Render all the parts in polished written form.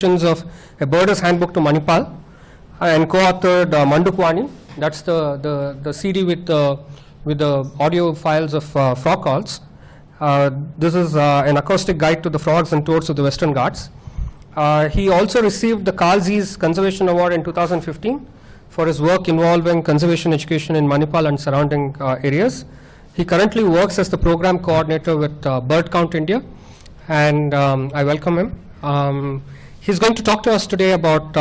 Of a Birder's Handbook to Manipal and co-authored Mandukwani. That's the CD with the audio files of frog calls. This is an acoustic guide to the frogs and toads of the Western Ghats. He also received the Carl Zeiss Conservation Award in 2015 for his work involving conservation education in Manipal and surrounding areas. He currently works as the program coordinator with Bird Count India, and I welcome him. He's going to talk to us today about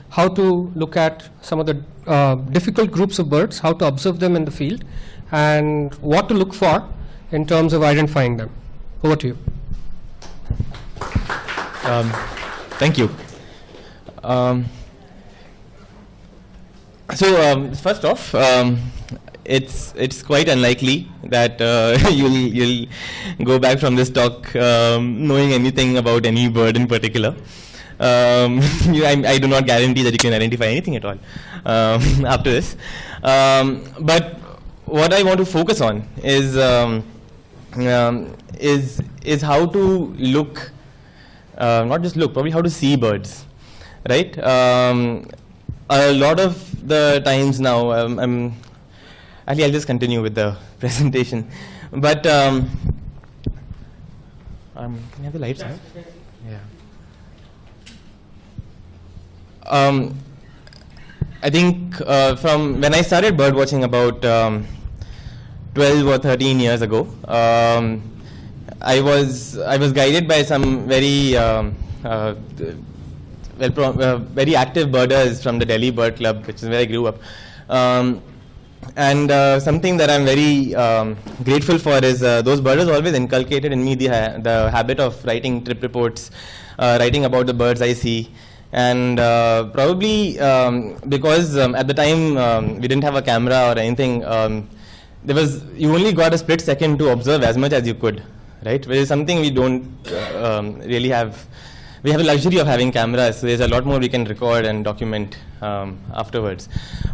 how to look at some of the difficult groups of birds, how to observe them in the field, and what to look for in terms of identifying them. Over to you. Thank you. First off, it's quite unlikely that you'll go back from this talk knowing anything about any bird in particular. I do not guarantee that you can identify anything at all after this. But what I want to focus on is how to look, not just look, probably how to see birds, right? A lot of the times now, I'll just continue with the presentation. But can you have the lights on? Yeah. I think from when I started bird watching about 12 or 13 years ago, I was guided by some very very active birders from the Delhi Bird Club, which is where I grew up. And something that I'm very grateful for is those birders always inculcated in me the habit of writing trip reports, writing about the birds I see. And probably because at the time we didn't have a camera or anything, you only got a split second to observe as much as you could, right? Which is something we don't really have. We have the luxury of having cameras, so there's a lot more we can record and document afterwards.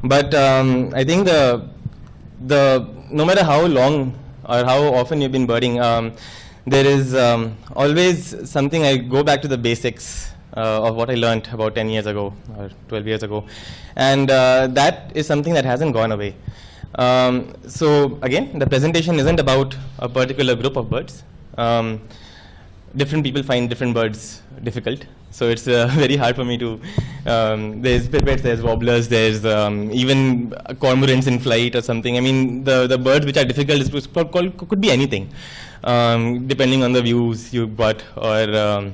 But I think no matter how long or how often you've been birding, there is always something. I go back to the basics of what I learned about 10 years ago or 12 years ago, and that is something that hasn't gone away. So again, the presentation isn't about a particular group of birds. Different people find different birds difficult, so it's very hard for me to, there's pipits, there's warblers, there's even cormorants in flight or something. I mean, the birds which are difficult could be anything, depending on the views you got or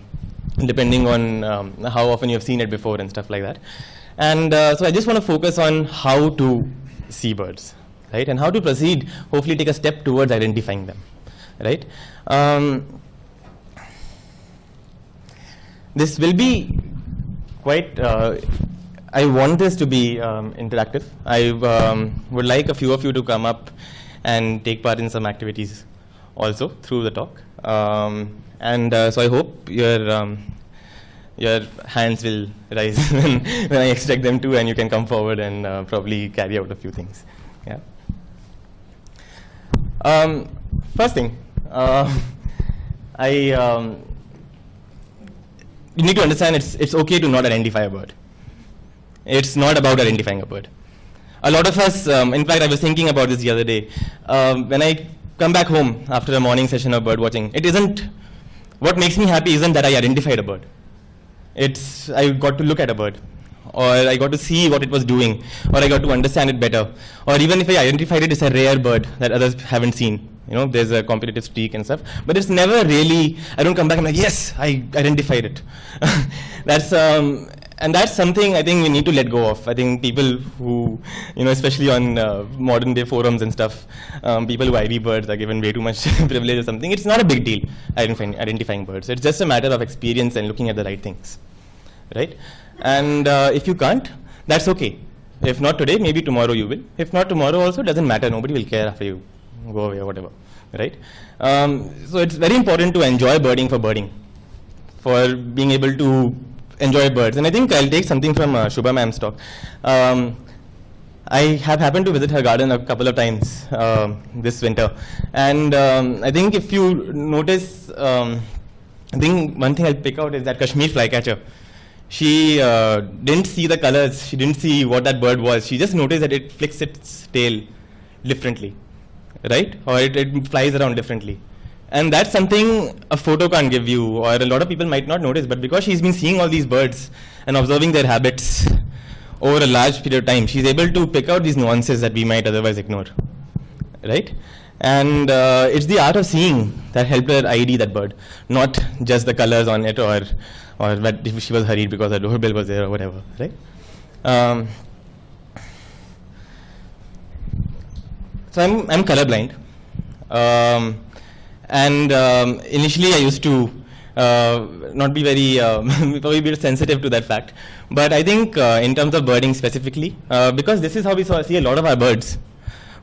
depending on how often you've seen it before and stuff like that. And so I just want to focus on how to see birds, right? And how to proceed, hopefully take a step towards identifying them, right? This will be quite, I want this to be interactive. I would like a few of you to come up and take part in some activities also through the talk. And so I hope your hands will rise when I expect them to, and you can come forward and probably carry out a few things. Yeah. First thing, you need to understand it's okay to not identify a bird. It's not about identifying a bird. A lot of us, in fact, I was thinking about this the other day. When I come back home after a morning session of bird watching, what makes me happy isn't that I identified a bird. I got to look at a bird, or I got to see what it was doing, or I got to understand it better. Or even if I identified it, it's a rare bird that others haven't seen. You know, there's a competitive streak and stuff, but it's never really, I don't come back and I'm like, yes, I identified it. And that's something I think we need to let go of. I think people who, especially on modern day forums and stuff, people who ID birds are given way too much privilege or something. It's not a big deal identifying birds. It's just a matter of experience and looking at the right things, right? And if you can't, that's okay. If not today, maybe tomorrow you will. If not tomorrow also, doesn't matter. Nobody will care after you go away or whatever, right? So it's very important to enjoy birding, for being able to enjoy birds. And I think I'll take something from Shubha ma'am's talk. I have happened to visit her garden a couple of times this winter, and I think if you notice, I think one thing I'll pick out is that Kashmir flycatcher. she didn't see the colors, she didn't see what that bird was, she just noticed that it flicks its tail differently, right? Or it flies around differently. And that's something a photo can't give you, or a lot of people might not notice, but because she's been seeing all these birds and observing their habits over a large period of time, she's able to pick out these nuances that we might otherwise ignore, right? And it's the art of seeing that helped her ID that bird, not just the colors on it, or that if she was hurried because her doorbell was there or whatever, right? So I'm colorblind, and initially I used to not be very probably be sensitive to that fact, but I think in terms of birding specifically, because this is how we see a lot of our birds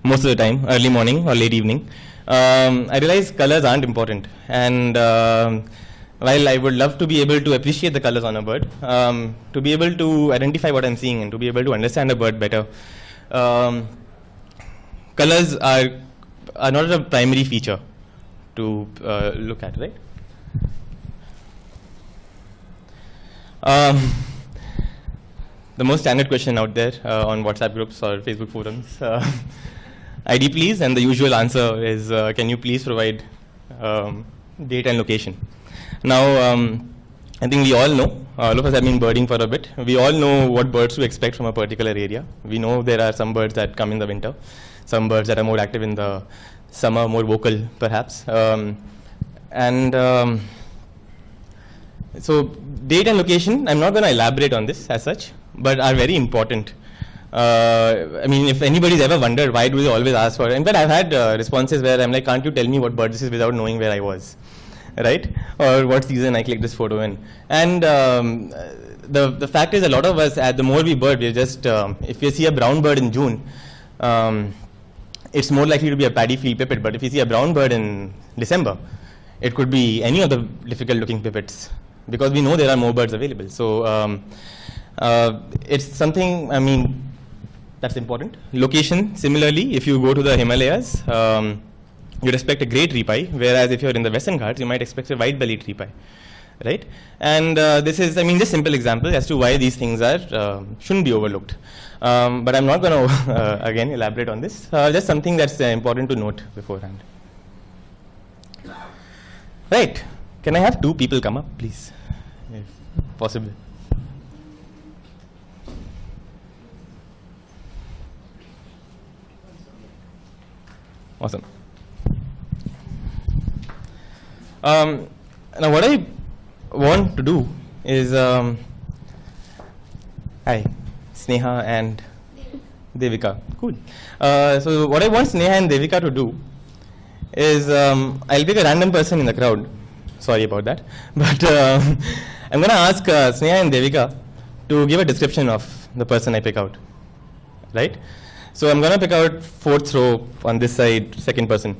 most of the time, early morning or late evening, I realize colors aren't important. And while I would love to be able to appreciate the colors on a bird, to be able to identify what I'm seeing and to be able to understand a bird better, colors are not a primary feature to look at, right? The most standard question out there on WhatsApp groups or Facebook forums, ID please, and the usual answer is, can you please provide date and location? Now, I think we all know, all of us have been birding for a bit, we all know what birds to expect from a particular area. We know there are some birds that come in the winter, some birds that are more active in the summer, more vocal perhaps. So date and location, I'm not going to elaborate on this as such, but are very important. I mean, if anybody's ever wondered why do they always ask for it, in fact I've had responses where I'm like, can't you tell me what bird this is without knowing where I was, right? Or what season I clicked this photo in. And the fact is, a lot of us, the more we bird, we're just, if you see a brown bird in June, it's more likely to be a paddy field pipit, but if you see a brown bird in December, it could be any of the difficult looking pipits, because we know there are more birds available. So it's something, I mean, that's important. Location, similarly, if you go to the Himalayas, you'd expect a grey tree-pie, whereas if you're in the Western Ghats, you might expect a white-bellied tree-pie, right? And this is, I mean, just simple example as to why these things are shouldn't be overlooked. But I'm not going to, again, elaborate on this. Just something that's important to note beforehand. Right. Can I have 2 people come up, please, if possible? Awesome. Now what I want to do is, hi, Sneha and Devika. Cool. So what I want Sneha and Devika to do is, I'll pick a random person in the crowd. Sorry about that. But I'm going to ask Sneha and Devika to give a description of the person I pick out. Right? So I'm going to pick out 4th row on this side, 2nd person.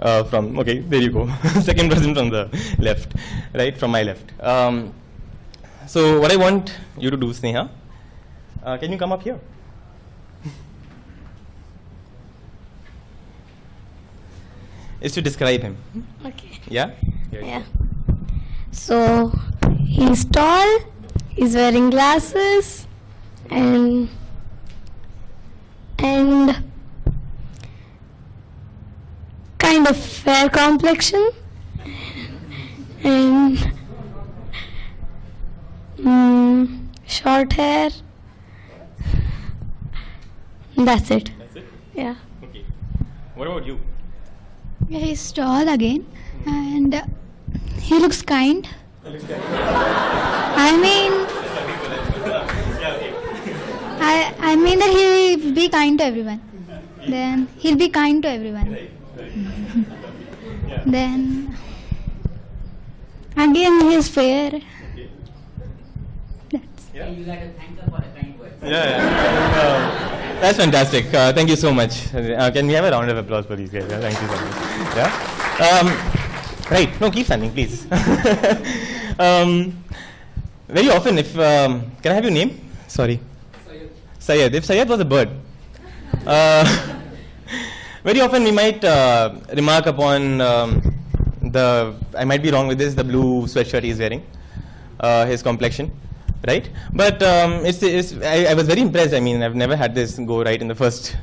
Okay, there you go. 2nd person from the left, right, from my left. So what I want you to do, Sneha, can you come up here? Is to describe him. Okay. Yeah? Yeah. So he's tall, he's wearing glasses, and kind of fair complexion, and short hair. That's it. That's it? Yeah. Okay. What about you? Yeah, he's tall again, and he looks kind. I mean, I mean that he'll be kind to everyone. Then he'll be kind to everyone. Then again, he's fair. That's You got to thank her for the kind words. That's fantastic. Thank you so much. Can we have a round of applause for these guys? Yeah, thank you so much. Yeah. Right. No, keep standing, please. Very often, if can I have your name? Sorry. Syed. If Syed was a bird, very often we might remark upon I might be wrong with this, the blue sweatshirt he's wearing, his complexion, right? But I was very impressed. I mean, I've never had this go right in the first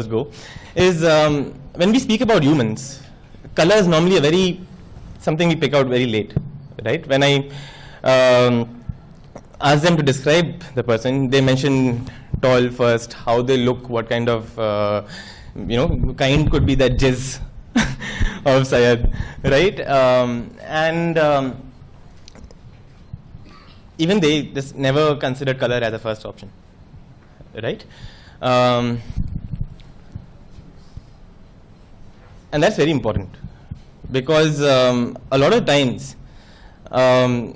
go. Is when we speak about humans, color is normally something we pick out very late, right? When I ask them to describe the person, they mention tall first, how they look, what kind of kind could be that jizz of Syed, right? Even they just never considered color as a first option, right? And that's very important, because a lot of times I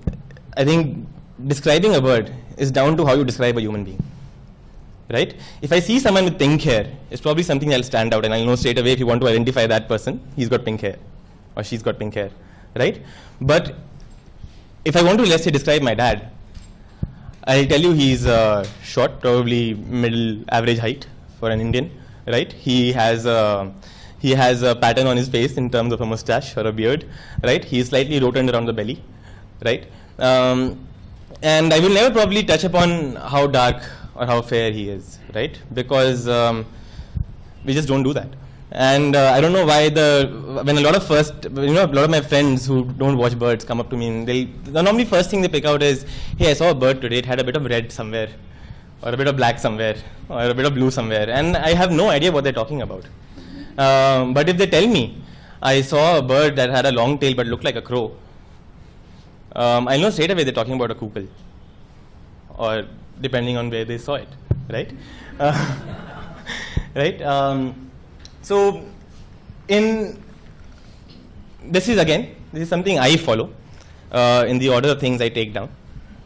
think describing a bird is down to how you describe a human being, right? If I see someone with pink hair, it's probably something that'll stand out, and I'll know straight away if you want to identify that person, he's got pink hair or she's got pink hair, right? But if I want to, let's say, describe my dad, I'll tell you he's short, probably middle average height for an Indian, right? He has a pattern on his face in terms of a mustache or a beard, right? He's slightly rotund around the belly, right? And I will never probably touch upon how dark or how fair he is, right? Because we just don't do that. And I don't know why when a lot of my friends who don't watch birds come up to me, and the normally first thing they pick out is, hey, I saw a bird today, it had a bit of red somewhere, or a bit of black somewhere, or a bit of blue somewhere, and I have no idea what they're talking about. But if they tell me, I saw a bird that had a long tail but looked like a crow, I know straight away they're talking about a kukul, or depending on where they saw it, right? Right? So, this is something I follow in the order of things I take down,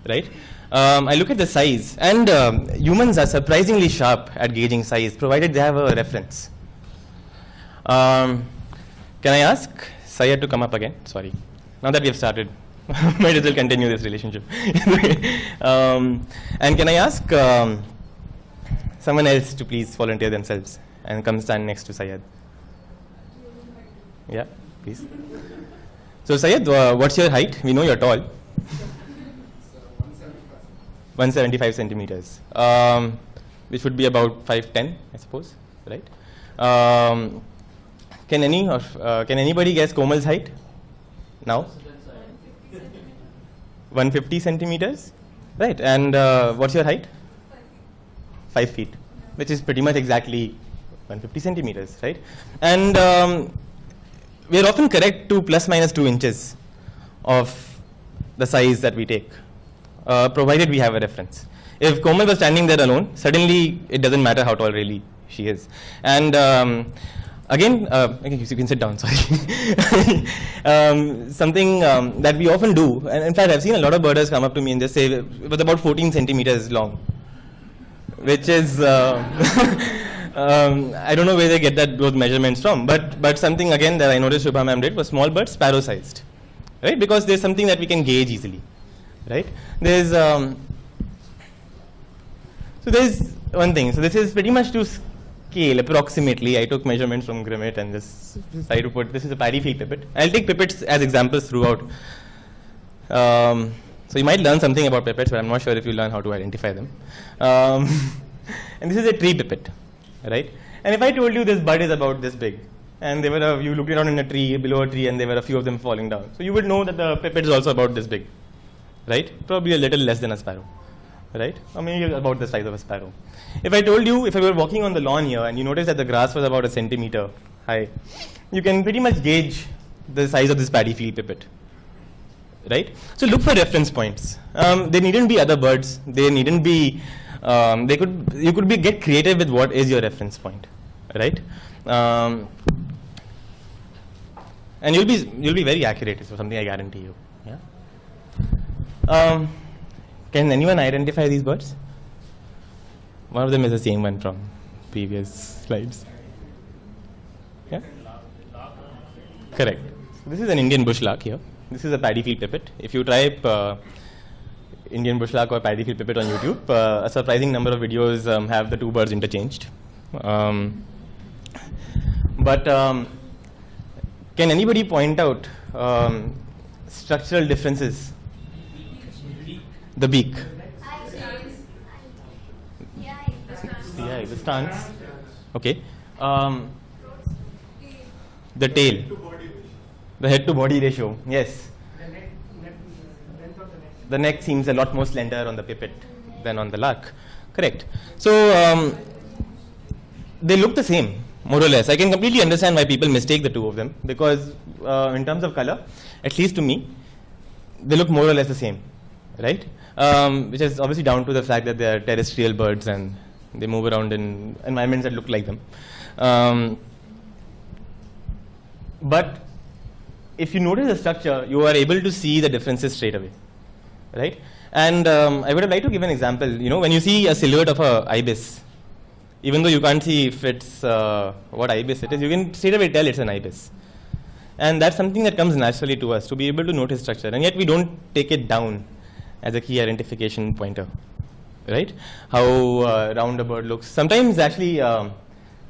right? I look at the size, and humans are surprisingly sharp at gauging size, provided they have a reference. Can I ask Syed to come up again? Sorry. Now that we have started, might as well continue this relationship. And can I ask someone else to please volunteer themselves and come stand next to Syed? Yeah, please. So Syed, what's your height? We know you're tall. 175 centimeters, which would be about 5'10", I suppose, right? Can anybody guess Komal's height now? 150 centimeters, right? And what's your height? 5 feet, which is pretty much exactly 150 centimeters, right? And we are often correct to plus minus 2 inches of the size that we take, provided we have a reference. If Komal was standing there alone, suddenly it doesn't matter how tall really she is. And again, you can sit down, sorry. Something that we often do, and in fact I've seen a lot of birders come up to me and just say it was about 14 centimeters long, which is, I don't know where they get those measurements from, but something again that I noticed Shubha ma'am did was small birds sparrow sized, right? Because there's something that we can gauge easily, right? There's one thing, so this is pretty much to scale approximately. I took measurements from Grimmet and just decided to put, this is a paddy field pipit. I'll take pipits as examples throughout. So you might learn something about pipits, but I'm not sure if you learn how to identify them. And this is a tree pipit, right? And if I told you this bud is about this big, and you looked around in a tree, below a tree, and there were a few of them falling down, so you would know that the pipit is also about this big, right? Probably a little less than a sparrow, right? Or maybe about the size of a sparrow. If I told you, if I were walking on the lawn here and you noticed that the grass was about a centimeter high, you can pretty much gauge the size of this paddy field pipit, right? So look for reference points. There needn't be other birds. They needn't be. You could get creative with what is your reference point, right? And you'll be very accurate. It's something I guarantee you. Yeah. Can anyone identify these birds? One of them is the same one from previous slides. Yeah? Correct. So this is an Indian bush lark here. This is a paddy field pipit. If you type Indian bush lark or paddy field pipit on YouTube, a surprising number of videos have the two birds interchanged. But can anybody point out structural differences? The beak. Yeah, the stance. Okay. The tail. The head to body ratio. Yes. The neck seems a lot more slender on the pipit than on the lark. Correct. So they look the same, more or less. I can completely understand why people mistake the two of them, because in terms of color, at least to me, they look more or less the same, right? Which is obviously down to the fact that they are terrestrial birds and they move around in environments that look like them. But if you notice the structure, you are able to see the differences straight away, right? And I would have liked to give an example. You know, when you see a silhouette of a ibis, even though you can't see if it's what ibis it is, you can straight away tell it's an ibis. And that's something that comes naturally to us, to be able to notice structure. And yet we don't take it down as a key identification pointer, right? How round a bird looks. Sometimes actually, I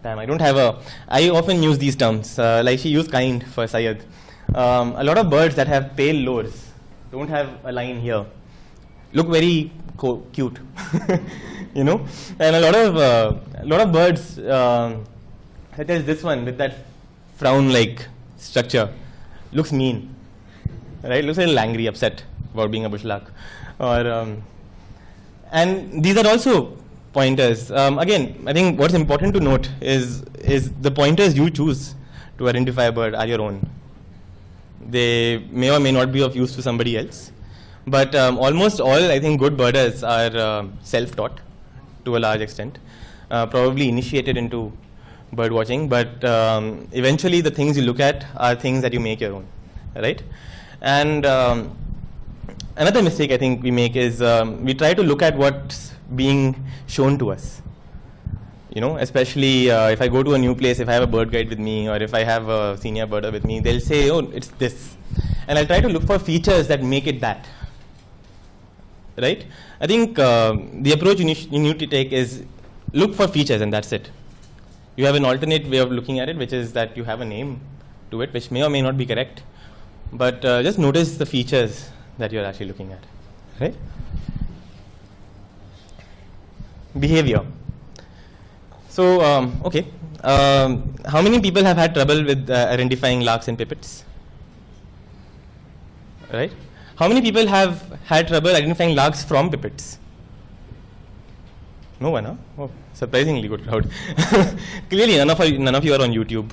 don't have I often use these terms, like she used kind for Syed. A lot of birds that have pale lores don't have a line here, look very cute, you know. And a lot of birds, such as this one with that frown-like structure, looks mean, right? Looks a little angry, upset about being a bush lark, or and these are also pointers. Again, I think what's important to note is the pointers you choose to identify a bird are your own. They may or may not be of use to somebody else, but almost all, I think, good birders are self-taught to a large extent, probably initiated into bird watching, but eventually the things you look at are things that you make your own, right? And another mistake I think we make is we try to look at what's being shown to us. You know, especially if I go to a new place, if I have a bird guide with me, or if I have a senior birder with me, they'll say, oh, it's this. And I'll try to look for features that make it that, right? I think the approach you need to take is look for features and that's it. You have an alternate way of looking at it, which is that you have a name to it, which may or may not be correct. But just notice the features that you're actually looking at, right? Behavior. So, okay, how many people have had trouble with identifying larks and pipits? Right? How many people have had trouble identifying larks from pipits? No one, huh? Oh, surprisingly good crowd. Clearly, none of you are on YouTube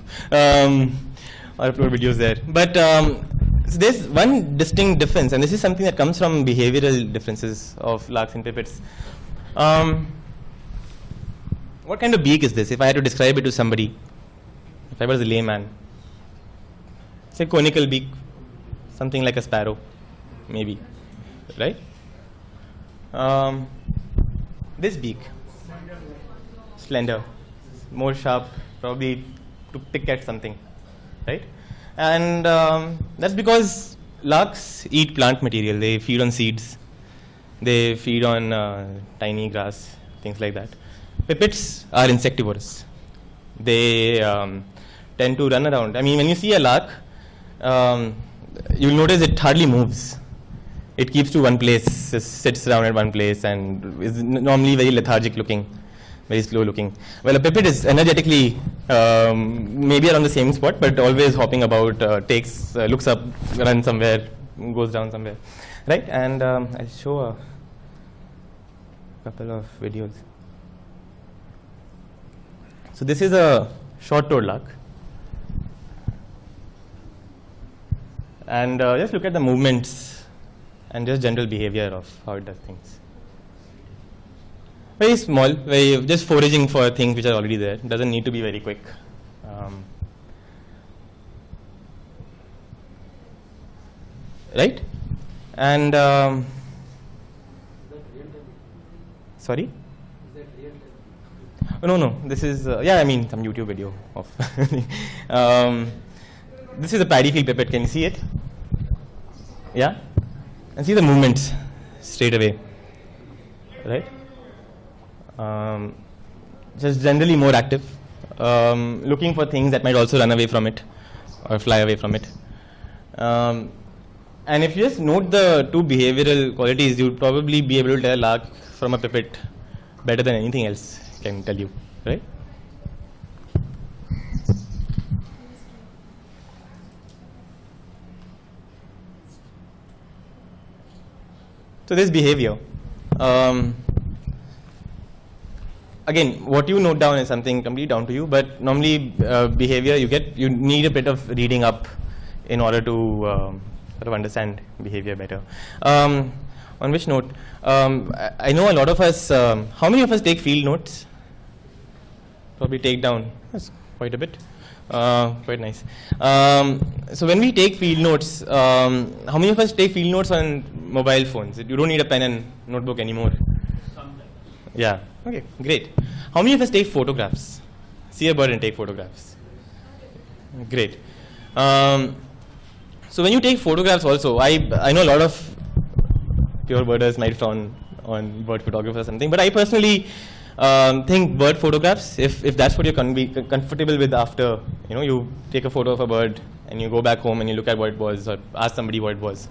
or upload videos there. But so there's one distinct difference, and this is something that comes from behavioral differences of larks and pipits. What kind of beak is this? If I had to describe it to somebody, if I was a layman, it's a conical beak, something like a sparrow, maybe, right? This beak, slender, more sharp, probably to pick at something, right? And that's because larks eat plant material. They feed on seeds, they feed on tiny grass, things like that. Pipits are insectivorous. They tend to run around. I mean, when you see a lark, you'll notice it hardly moves. It keeps to one place, sits around at one place, and is normally very lethargic looking, very slow looking. Well, a pipit is energetically maybe around the same spot, but always hopping about, looks up, runs somewhere, goes down somewhere, right? And I'll show a couple of videos. So this is a short-toed lark, and just look at the movements and just general behavior of how it does things. Very small, just foraging for things which are already there. It doesn't need to be very quick. Right? And sorry? Oh, no, this is, yeah, I mean, some YouTube video of, this is a paddy field pipit. Can you see it? Yeah? And see the movements straight away, right? Just generally more active, looking for things that might also run away from it or fly away from it. And if you just note the two behavioral qualities, you'll probably be able to tell a lark from a pipit better than anything else can tell you, right? So this behavior. Again, what you note down is something completely down to you, but normally behavior you need a bit of reading up in order to sort of understand behavior better. On which note, I know a lot of us, how many of us take field notes? Probably take down, that's quite a bit, quite nice. So when we take field notes, how many of us take field notes on mobile phones? You don't need a pen and notebook anymore. Yeah, okay, great. How many of us take photographs? See a bird and take photographs. Great. So when you take photographs also, I know a lot of pure birders might frown on bird photography or something, but I personally think bird photographs, if that's what you're comfortable with after, you take a photo of a bird and you go back home and you look at what it was or ask somebody what it was.